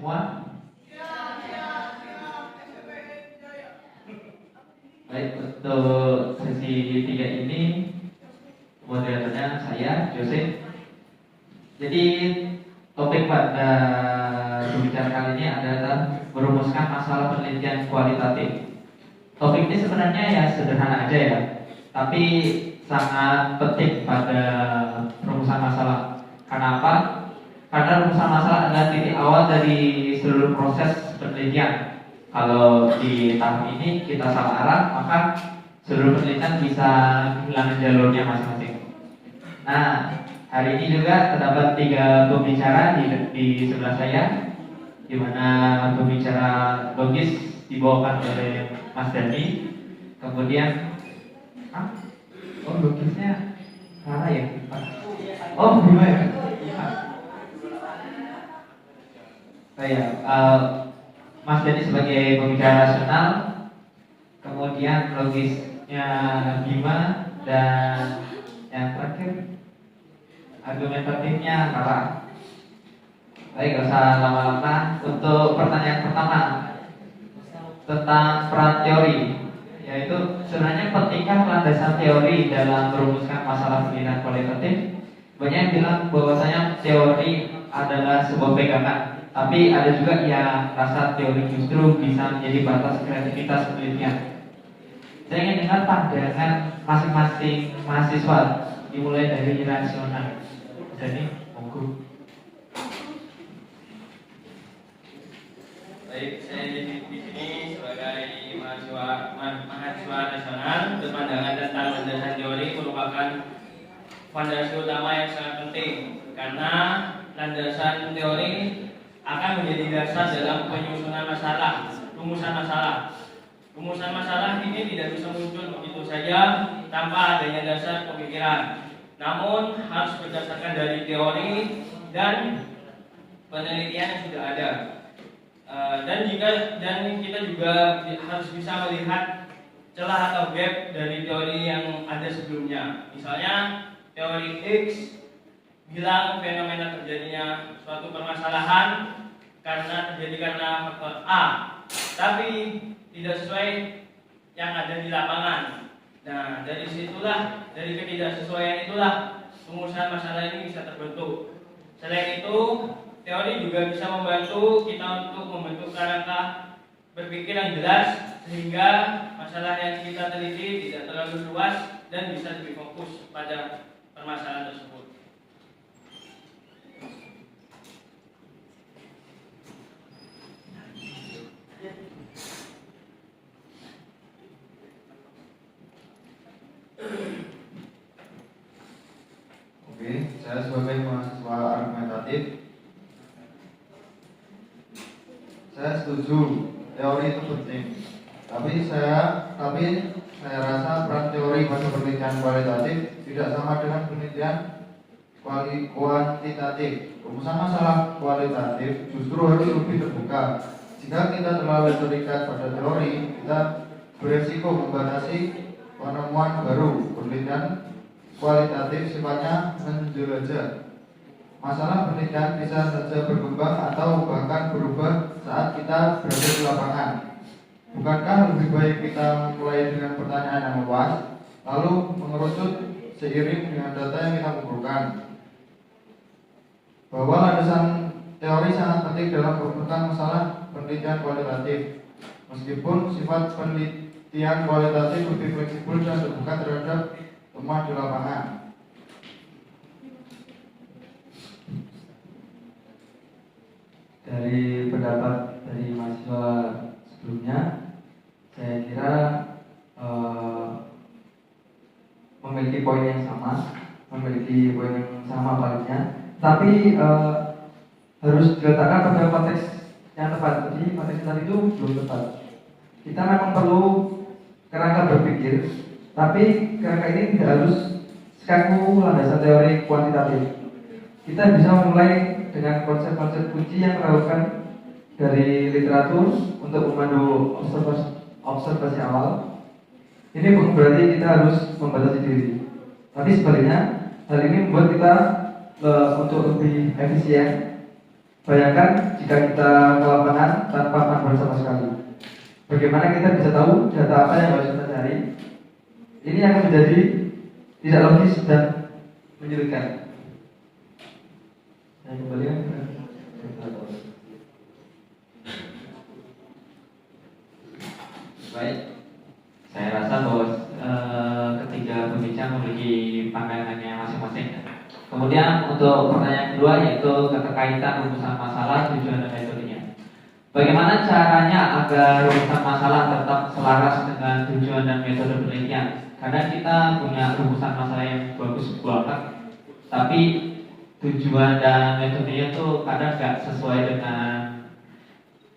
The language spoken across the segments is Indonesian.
semua? Baik, untuk sesi 3 ini moderatornya saya, Jose. Jadi topik pada pembicaraan kali ini adalah merumuskan masalah penelitian kualitatif. Topik ini sebenarnya ya sederhana aja ya, tapi sangat penting pada perumusan masalah. Kenapa? Karena rumusan masalah adalah titik awal dari seluruh proses penelitian. Kalau di tahap ini kita salah arah, maka seluruh penelitian bisa kehilangan jalurnya masing-masing. Nah, hari ini juga terdapat 3 pembicara di sebelah saya, di mana pembicara logis dibawakan oleh Mas Dani. Kemudian, logisnya mana ya? Oh, Bima ya? Saya, Mas Dani sebagai pembicara nasional, kemudian logisnya Bima, dan yang terakhir argumentatifnya Rara. Baik, gak usah lama-lama. Untuk pertanyaan pertama tentang peran teori, yaitu sebenarnya pentingkah landasan teori dalam merumuskan masalah penelitian kualitatif. Banyak yang bilang bahwasanya teori adalah sebuah pegangan, tapi ada juga yang rasa teori justru bisa menjadi batas kreativitas penelitian. Saya ingin dengar pandangan masing-masing mahasiswa, dimulai dari rasional. Jadi, monggo. Baik, saya di sini sebagai mahasiswa nasional. Berpandangan tentang landasan teori merupakan fondasi utama yang sangat penting, karena landasan teori akan menjadi dasar dalam penyusunan masalah, rumusan masalah. Rumusan masalah ini tidak bisa muncul begitu saja tanpa adanya dasar pemikiran, namun harus berdasarkan dari teori dan penelitian yang sudah ada. Dan kita juga harus bisa melihat celah atau gap dari teori yang ada sebelumnya. Misalnya teori X bilang fenomena terjadinya suatu permasalahan terjadi karena faktor A, tapi tidak sesuai yang ada di lapangan. Nah, dari ketidaksesuaian itulah rumusan masalah ini bisa terbentuk. Selain itu, teori juga bisa membantu kita untuk membentuk kerangka berpikir yang jelas, sehingga masalah yang kita teliti tidak terlalu luas dan bisa lebih fokus pada permasalahan tersebut. Oke, saya sebagai mahasiswa argumentatif, saya setuju teori itu penting. Tapi saya rasa peran teori pada penelitian kualitatif tidak sama dengan penelitian kuantitatif. Rumusan masalah kualitatif justru harus lebih terbuka. Jika kita terlalu terikat pada teori, kita beresiko membatasi penemuan baru. Penelitian kualitatif sifatnya menjelajah. Masalah penelitian bisa saja berkembang atau bahkan berubah saat kita berada di lapangan. Bukankah lebih baik kita mulai dengan pertanyaan yang luas, lalu mengerucut seiring dengan data yang kita kumpulkan? Bahwa landasan teori sangat penting dalam merumuskan masalah penelitian kualitatif. Meskipun sifat penelitian kualitatif lebih fleksibel dan terbuka terhadap temuan di lapangan. Dari pendapat dari mahasiswa sebelumnya, saya kira memiliki poin yang sama baliknya, tapi harus diletakkan pada konteks yang tepat. Jadi konteks tadi itu belum tepat. Kita memang perlu kerangka berpikir, tapi kerangka ini tidak harus sekaku landasan teori kuantitatif. Kita bisa memulai dengan konsep-konsep kunci yang dilakukan dari literatur untuk memandu observasi awal. Ini bukan berarti kita harus membatasi diri, tapi sebaliknya hal ini membuat kita untuk lebih efisien Bayangkan jika kita ke lapangan tanpa panduan sama sekali. Bagaimana kita bisa tahu data apa yang harus kita cari? Ini akan menjadi tidak logis dan menyulitkan. Saya kembalikan ke Baik, saya rasa bahwa ketiga pembicara memiliki pandangannya masing-masing. Kemudian untuk pertanyaan kedua yaitu keterkaitan rumusan masalah, tujuan dan metodenya. Bagaimana caranya agar rumusan masalah tetap selaras dengan tujuan dan metode penelitian? Karena kita punya rumusan masalah yang bagus banget, tapi tujuan dan metodenya tuh kadang nggak sesuai dengan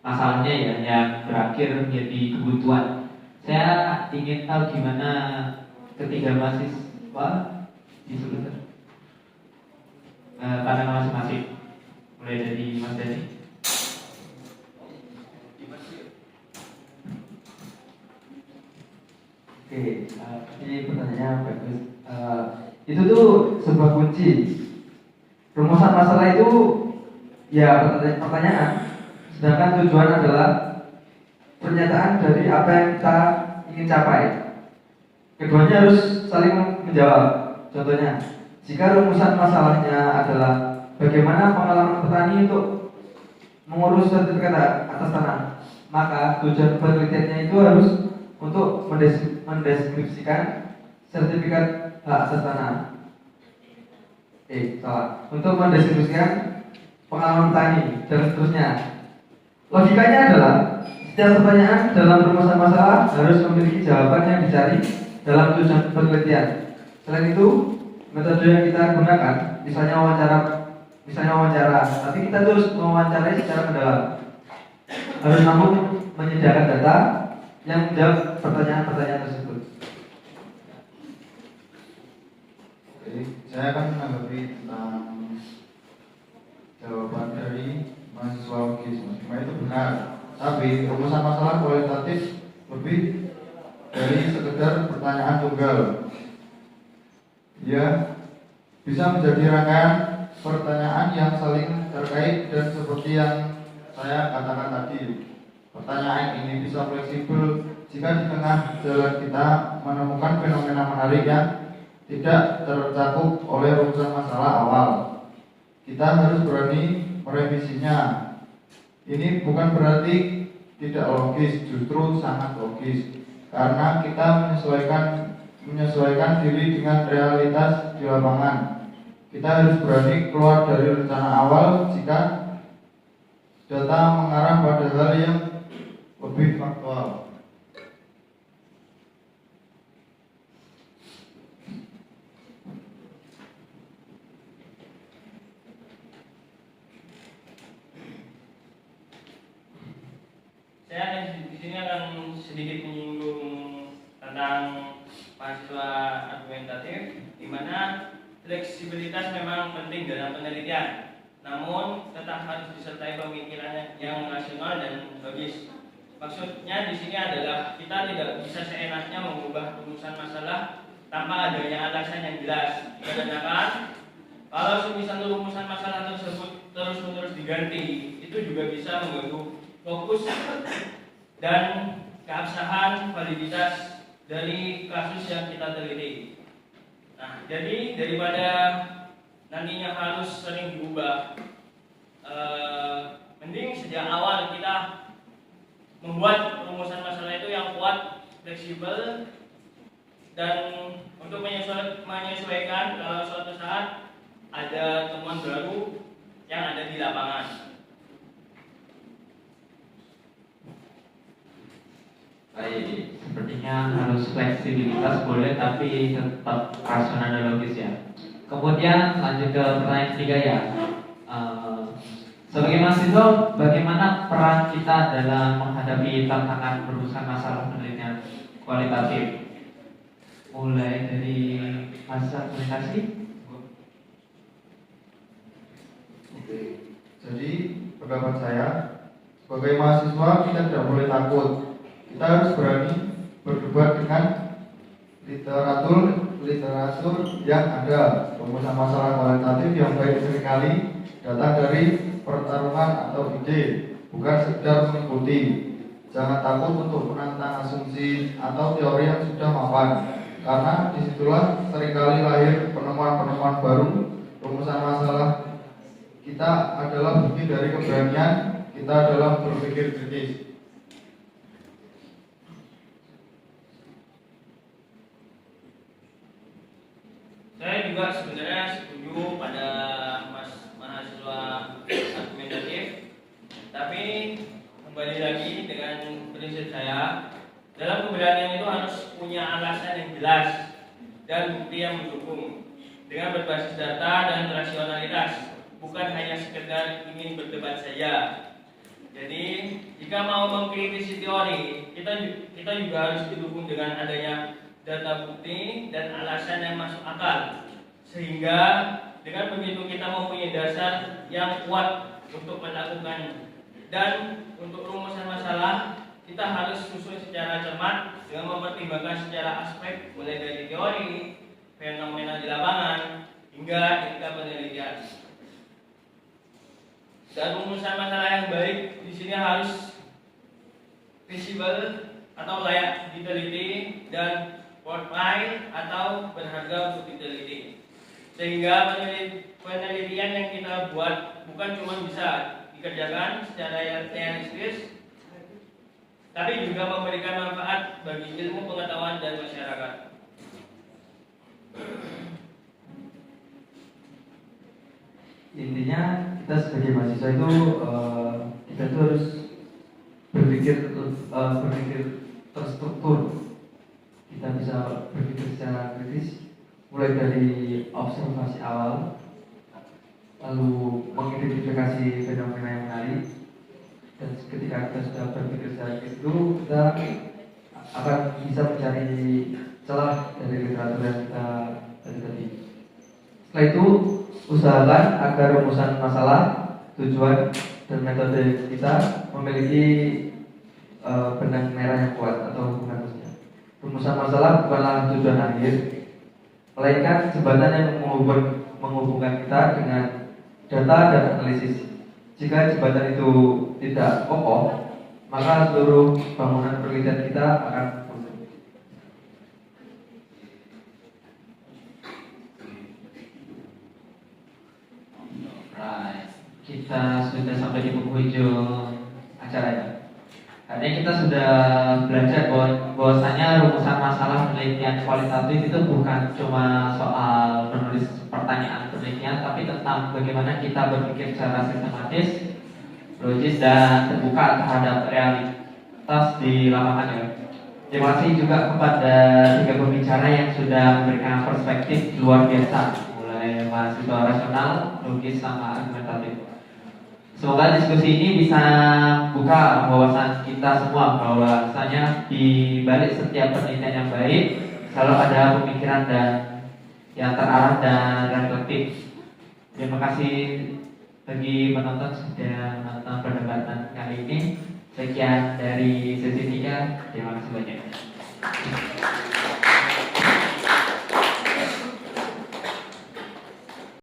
masalahnya ya, yang berakhir menjadi kebutuhan. Saya ingin tahu gimana ketiga mahasiswa disebutkan pandangan masing-masing. Mulai dari Mas Dani. Oke, ini pertanyaannya bagus. Itu tuh sebuah kunci. Rumusan masalah itu ya pertanyaan, sedangkan tujuan adalah pernyataan dari apa yang kita ingin capai. Keduanya harus saling menjawab. Contohnya, jika rumusan masalahnya adalah bagaimana pengalaman petani untuk mengurus sertifikat atas tanah, maka tujuan penelitiannya itu harus untuk mendeskripsikan sertifikat hak atas tanah. Untuk mendeskripsikan pengalaman petani dan seterusnya. Logikanya adalah setiap pertanyaan dalam rumusan masalah harus memiliki jawaban yang dicari dalam tujuan penelitian. Selain itu, metode yang kita gunakan, misalnya wawancara, tapi kita terus mewawancarai secara mendalam. Harus namun menyediakan data yang menjawab pertanyaan-pertanyaan tersebut. Oke, saya akan menanggapi tentang jawaban dari mahasiswa UGI. Memang itu benar, tapi rumusan masalah kualitatif lebih dari sekedar pertanyaan tunggal. Ya, bisa menjadi rangkaian pertanyaan yang saling terkait dan seperti yang saya katakan tadi. Pertanyaan ini bisa fleksibel jika di tengah jalan kita menemukan fenomena menarik yang tidak tercakup oleh rumusan masalah awal. Kita harus berani merevisinya. Ini bukan berarti tidak logis, justru sangat logis, karena kita menyesuaikan diri dengan realitas di lapangan. Kita harus berani keluar dari rencana awal jika data mengarah pada hal yang lebih faktual. Saya di sini akan sedikit menyinggung tentang mahasiswa argumentatif, di mana fleksibilitas memang penting dalam penelitian, namun tetap harus disertai pemikiran yang rasional dan logis. Maksudnya di sini adalah kita tidak bisa seenaknya mengubah rumusan masalah tanpa adanya alasan yang jelas. Dikarenakan kalau semisal rumusan masalah tersebut terus-menerus diganti, itu juga bisa mengganggu fokus dan keabsahan validitas dari kasus yang kita teliti. Nah, jadi daripada nantinya harus sering diubah, mending sejak awal kita membuat rumusan masalah itu yang kuat, fleksibel, dan untuk menyesuaikan kalau suatu saat ada temuan baru yang ada di lapangan. Baik, sepertinya harus fleksibilitas boleh, tapi tetap rasional dan logis ya. Kemudian lanjut ke pertanyaan ketiga ya. Sebagai mahasiswa, bagaimana peran kita dalam menghadapi tantangan rumusan masalah penelitian kualitatif? Mulai dari masa komunikasi. Oke. Jadi pendapat saya, sebagai mahasiswa kita tidak boleh takut. Kita harus berani berdebat dengan literatur yang ada. Rumusan masalah kualitatif yang baik seringkali datang dari pertarungan atau ide, bukan sekedar mengikuti. Jangan takut untuk menantang asumsi atau teori yang sudah mapan, karena disitulah seringkali lahir penemuan-penemuan baru. Rumusan masalah kita adalah bukti dari keberanian kita dalam berpikir kritis. Saya juga sebenarnya setuju pada Mas mahasiswa argumentatif, tapi kembali lagi dengan prinsip saya, dalam keberanian itu harus punya alasan yang jelas dan bukti yang mendukung dengan berbasis data dan rasionalitas, bukan hanya sekedar ingin berdebat saja. Jadi jika mau mengkritisi teori, kita juga harus didukung dengan adanya data bukti dan alasan yang masuk akal, sehingga dengan begitu kita mempunyai dasar yang kuat untuk melakukan. Dan untuk rumusan masalah kita harus susun secara cermat dengan mempertimbangkan secara aspek mulai dari teori, fenomena di lapangan hingga etika penelitian. Dan rumusan masalah yang baik di sini harus visible atau layak diteliti dan worthwhile atau berharga untuk diteliti, sehingga penelitian yang kita buat bukan cuma bisa dikerjakan secara realistis, tapi juga memberikan manfaat bagi ilmu pengetahuan dan masyarakat. Intinya kita sebagai mahasiswa itu kita tuh harus berpikir terstruktur. Kita bisa berpikir secara kritis, mulai dari observasi awal, lalu mengidentifikasi fenomena yang menarik, dan ketika kita sudah berpikir secara kritis itu kita akan bisa mencari celah dari literatur yang kita tadi. Setelah itu usahakan agar rumusan masalah, tujuan, dan metode kita memiliki benang merah yang kuat atau hubungan khususnya. Rumusan masalah bukanlah tujuan akhir, melainkan jembatan yang menghubungkan kita dengan data dan analisis. Jika jembatan itu tidak kokoh, maka seluruh bangunan penelitian kita akan runtuh. Right. Kita sudah sampai di penghujung acara ya. Artinya kita sudah belajar bahwasanya rumusan masalah penelitian kualitatif itu bukan cuma soal menulis pertanyaan penelitian, tapi tentang bagaimana kita berpikir secara sistematis, logis, dan terbuka terhadap realitas di lapangan ya. Terima kasih juga kepada 3 pembicara yang sudah memberikan perspektif luar biasa, mulai mahasiswa rasional, logis, sama argumentatif. Semoga diskusi ini bisa buka wawasan kita semua bahwasanya di balik setiap penelitian yang baik selalu ada pemikiran dan yang terarah dan reflektif. Terima kasih bagi penonton sudah menonton perdebatan kali ini. Sekian dari sesi 3. Terima kasih banyak.